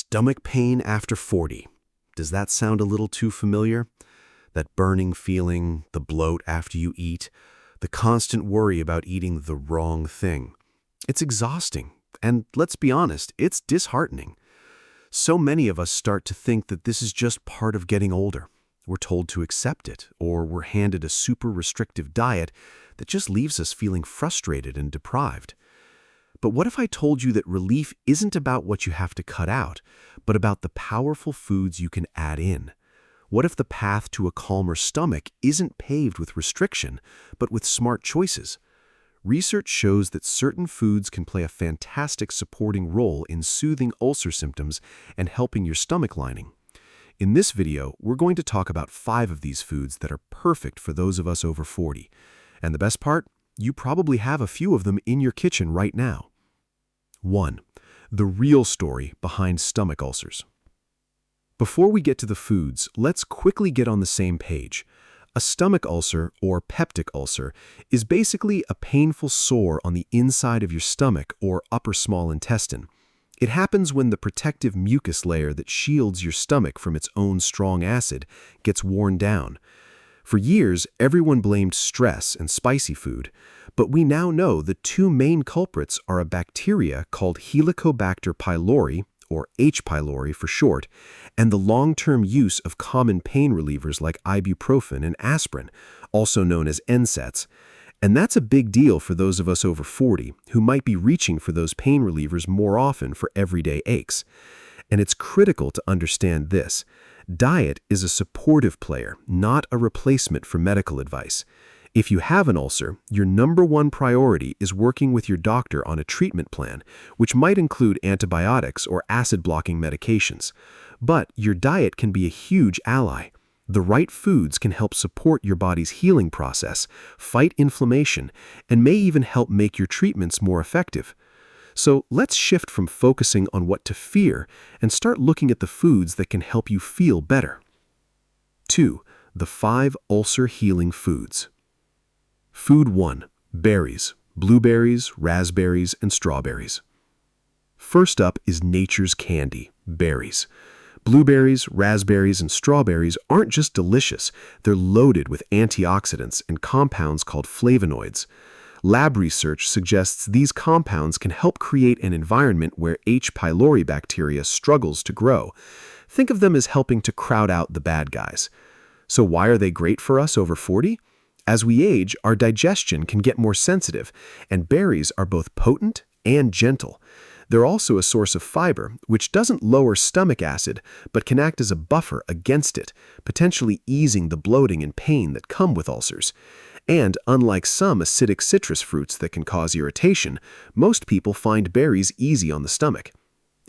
Stomach pain after 40. Does that sound a little too familiar? That burning feeling, the bloat after you eat, the constant worry about eating the wrong thing. It's exhausting, and let's be honest, it's disheartening. So many of us start to think that this is just part of getting older. We're told to accept it, or we're handed a super restrictive diet that just leaves us feeling frustrated and deprived. But what if I told you that relief isn't about what you have to cut out, but about the powerful foods you can add in? What if the path to a calmer stomach isn't paved with restriction, but with smart choices? Research shows that certain foods can play a fantastic supporting role in soothing ulcer symptoms and helping your stomach lining. In this video, we're going to talk about 5 of these foods that are perfect for those of us over 40. And the best part? You probably have a few of them in your kitchen right now. 1. The real story behind stomach ulcers. Before we get to the foods, let's quickly get on the same page. A stomach ulcer, or peptic ulcer, is basically a painful sore on the inside of your stomach or upper small intestine. It happens when the protective mucus layer that shields your stomach from its own strong acid gets worn down. For years, everyone blamed stress and spicy food, but we now know the 2 main culprits are a bacteria called Helicobacter pylori, or H. pylori for short, and the long-term use of common pain relievers like ibuprofen and aspirin, also known as NSAIDs. And that's a big deal for those of us over 40 who might be reaching for those pain relievers more often for everyday aches. And it's critical to understand this. Diet is a supportive player, not a replacement for medical advice. If you have an ulcer, your number 1 priority is working with your doctor on a treatment plan, which might include antibiotics or acid-blocking medications. But your diet can be a huge ally. The right foods can help support your body's healing process, fight inflammation, and may even help make your treatments more effective. So let's shift from focusing on what to fear and start looking at the foods that can help you feel better. 2. The 5 ulcer healing foods. Food 1. Berries, blueberries, raspberries, and strawberries. First up is nature's candy, berries. Blueberries, raspberries, and strawberries aren't just delicious, they're loaded with antioxidants and compounds called flavonoids. Lab research suggests these compounds can help create an environment where H. pylori bacteria struggles to grow. Think of them as helping to crowd out the bad guys. So why are they great for us over 40? As we age, our digestion can get more sensitive, and berries are both potent and gentle. They're also a source of fiber, which doesn't lower stomach acid, but can act as a buffer against it, potentially easing the bloating and pain that come with ulcers. And unlike some acidic citrus fruits that can cause irritation, most people find berries easy on the stomach.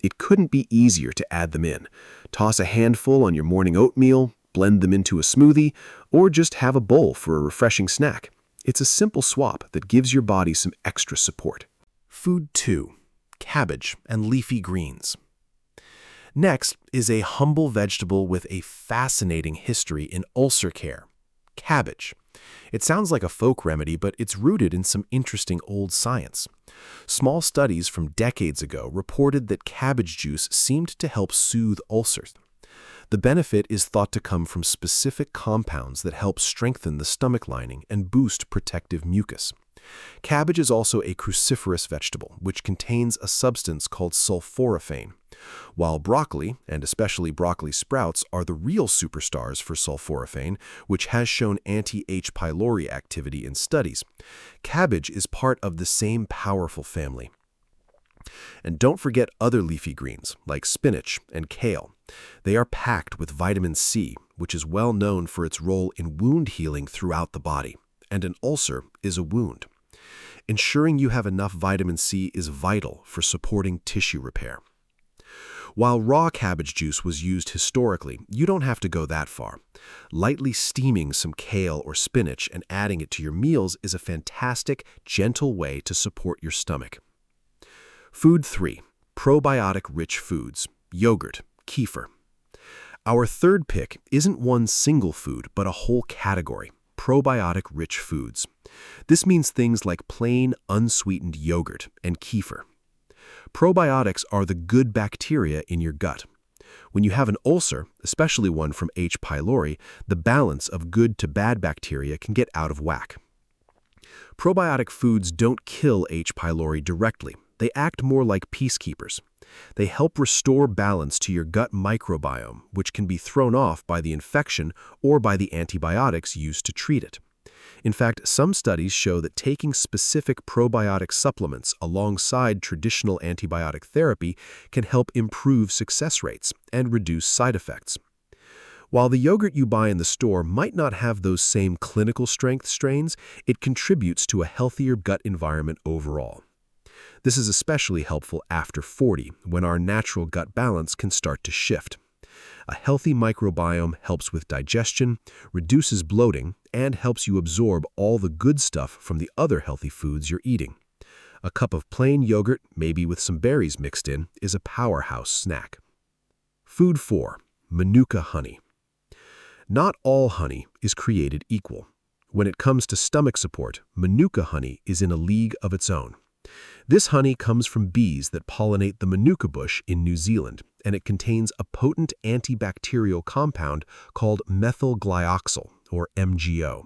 It couldn't be easier to add them in. Toss a handful on your morning oatmeal, blend them into a smoothie, or just have a bowl for a refreshing snack. It's a simple swap that gives your body some extra support. Food 2. Cabbage and leafy greens. Next is a humble vegetable with a fascinating history in ulcer care, cabbage. It sounds like a folk remedy, but it's rooted in some interesting old science. Small studies from decades ago reported that cabbage juice seemed to help soothe ulcers. The benefit is thought to come from specific compounds that help strengthen the stomach lining and boost protective mucus. Cabbage is also a cruciferous vegetable, which contains a substance called sulforaphane, while broccoli, and especially broccoli sprouts, are the real superstars for sulforaphane, which has shown anti-H. pylori activity in studies. Cabbage is part of the same powerful family. And don't forget other leafy greens, like spinach and kale. They are packed with vitamin C, which is well known for its role in wound healing throughout the body. And an ulcer is a wound. Ensuring you have enough vitamin C is vital for supporting tissue repair. While raw cabbage juice was used historically, you don't have to go that far. Lightly steaming some kale or spinach and adding it to your meals is a fantastic, gentle way to support your stomach. Food 3. Probiotic-rich foods, yogurt, kefir. Our third pick isn't one single food, but a whole category. Probiotic-rich foods. This means things like plain, unsweetened yogurt and kefir. Probiotics are the good bacteria in your gut. When you have an ulcer, especially one from H. pylori, the balance of good to bad bacteria can get out of whack. Probiotic foods don't kill H. pylori directly. They act more like peacekeepers. They help restore balance to your gut microbiome, which can be thrown off by the infection or by the antibiotics used to treat it. In fact, some studies show that taking specific probiotic supplements alongside traditional antibiotic therapy can help improve success rates and reduce side effects. While the yogurt you buy in the store might not have those same clinical strength strains, it contributes to a healthier gut environment overall. This is especially helpful after 40, when our natural gut balance can start to shift. A healthy microbiome helps with digestion, reduces bloating, and helps you absorb all the good stuff from the other healthy foods you're eating. A cup of plain yogurt, maybe with some berries mixed in, is a powerhouse snack. Food 4. Manuka honey. Not all honey is created equal. When it comes to stomach support, Manuka honey is in a league of its own. This honey comes from bees that pollinate the Manuka bush in New Zealand, and it contains a potent antibacterial compound called methylglyoxal, or MGO.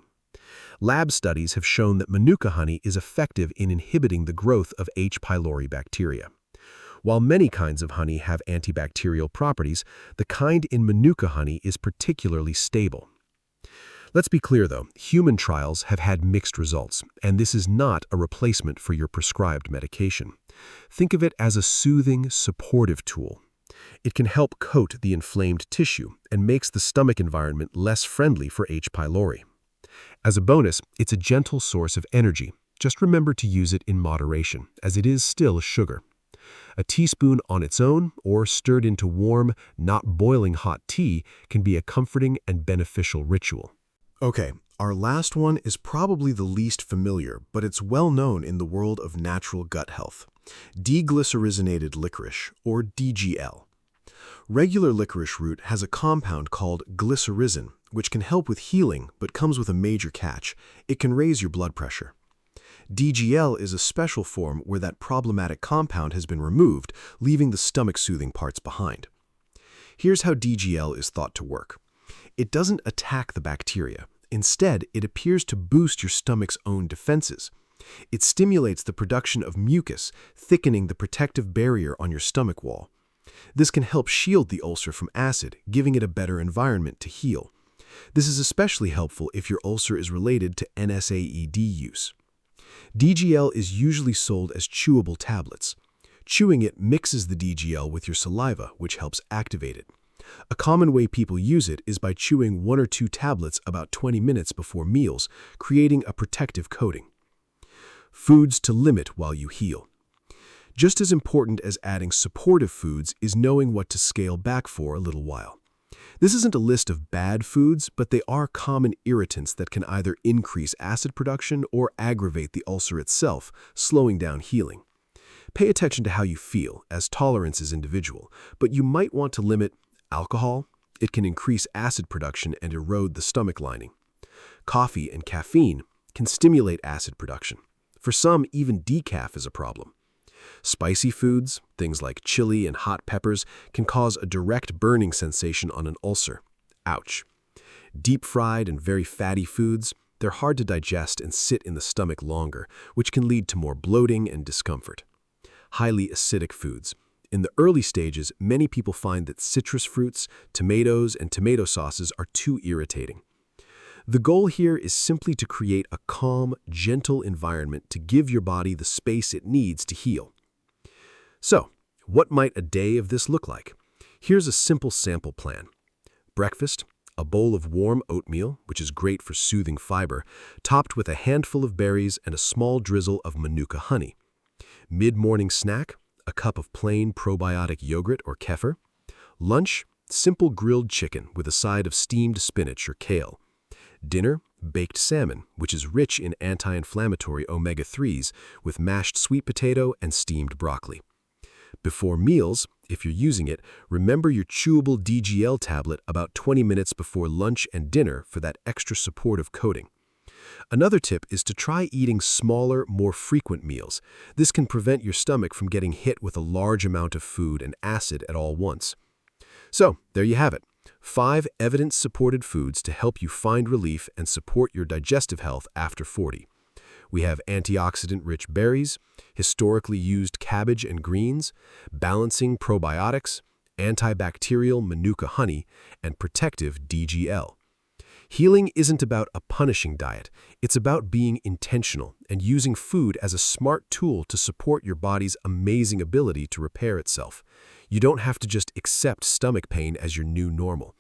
Lab studies have shown that Manuka honey is effective in inhibiting the growth of H. pylori bacteria. While many kinds of honey have antibacterial properties, the kind in Manuka honey is particularly stable. Let's be clear though, human trials have had mixed results, and this is not a replacement for your prescribed medication. Think of it as a soothing, supportive tool. It can help coat the inflamed tissue and makes the stomach environment less friendly for H. pylori. As a bonus, it's a gentle source of energy. Just remember to use it in moderation, as it is still sugar. A teaspoon on its own, or stirred into warm, not boiling hot tea, can be a comforting and beneficial ritual. Okay, our last one is probably the least familiar, but it's well known in the world of natural gut health. Deglycerinated licorice, or DGL. Regular licorice root has a compound called glycyrrhizin, which can help with healing, but comes with a major catch. It can raise your blood pressure. DGL is a special form where that problematic compound has been removed, leaving the stomach-soothing parts behind. Here's how DGL is thought to work. It doesn't attack the bacteria. Instead, it appears to boost your stomach's own defenses. It stimulates the production of mucus, thickening the protective barrier on your stomach wall. This can help shield the ulcer from acid, giving it a better environment to heal. This is especially helpful if your ulcer is related to NSAID use. DGL is usually sold as chewable tablets. Chewing it mixes the DGL with your saliva, which helps activate it. A common way people use it is by chewing 1 or 2 tablets about 20 minutes before meals, creating a protective coating. Foods to limit while you heal. Just as important as adding supportive foods is knowing what to scale back for a little while. This isn't a list of bad foods, but they are common irritants that can either increase acid production or aggravate the ulcer itself, slowing down healing. Pay attention to how you feel, as tolerance is individual, but you might want to limit alcohol. It can increase acid production and erode the stomach lining. Coffee and caffeine can stimulate acid production. For some, even decaf is a problem. Spicy foods, things like chili and hot peppers, can cause a direct burning sensation on an ulcer. Ouch. Deep-fried and very fatty foods, they're hard to digest and sit in the stomach longer, which can lead to more bloating and discomfort. Highly acidic foods. In the early stages, many people find that citrus fruits, tomatoes, and tomato sauces are too irritating. The goal here is simply to create a calm, gentle environment to give your body the space it needs to heal. So, what might a day of this look like? Here's a simple sample plan. Breakfast, a bowl of warm oatmeal, which is great for soothing fiber, topped with a handful of berries and a small drizzle of Manuka honey. Mid-morning snack, a cup of plain probiotic yogurt or kefir. Lunch, simple grilled chicken with a side of steamed spinach or kale. Dinner, baked salmon, which is rich in anti-inflammatory omega-3s, with mashed sweet potato and steamed broccoli. Before meals, if you're using it, remember your chewable DGL tablet about 20 minutes before lunch and dinner for that extra supportive coating. Another tip is to try eating smaller, more frequent meals. This can prevent your stomach from getting hit with a large amount of food and acid at all once. So, there you have it. 5 evidence-supported foods to help you find relief and support your digestive health after 40. We have antioxidant-rich berries, historically used cabbage and greens, balancing probiotics, antibacterial manuka honey, and protective DGL. Healing isn't about a punishing diet. It's about being intentional and using food as a smart tool to support your body's amazing ability to repair itself. You don't have to just accept stomach pain as your new normal.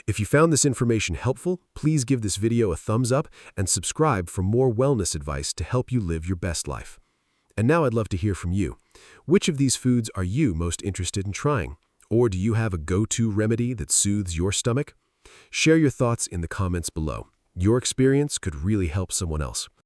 If you found this information helpful, please give this video a thumbs up and subscribe for more wellness advice to help you live your best life. And now I'd love to hear from you. Which of these foods are you most interested in trying? Or do you have a go-to remedy that soothes your stomach? Share your thoughts in the comments below. Your experience could really help someone else.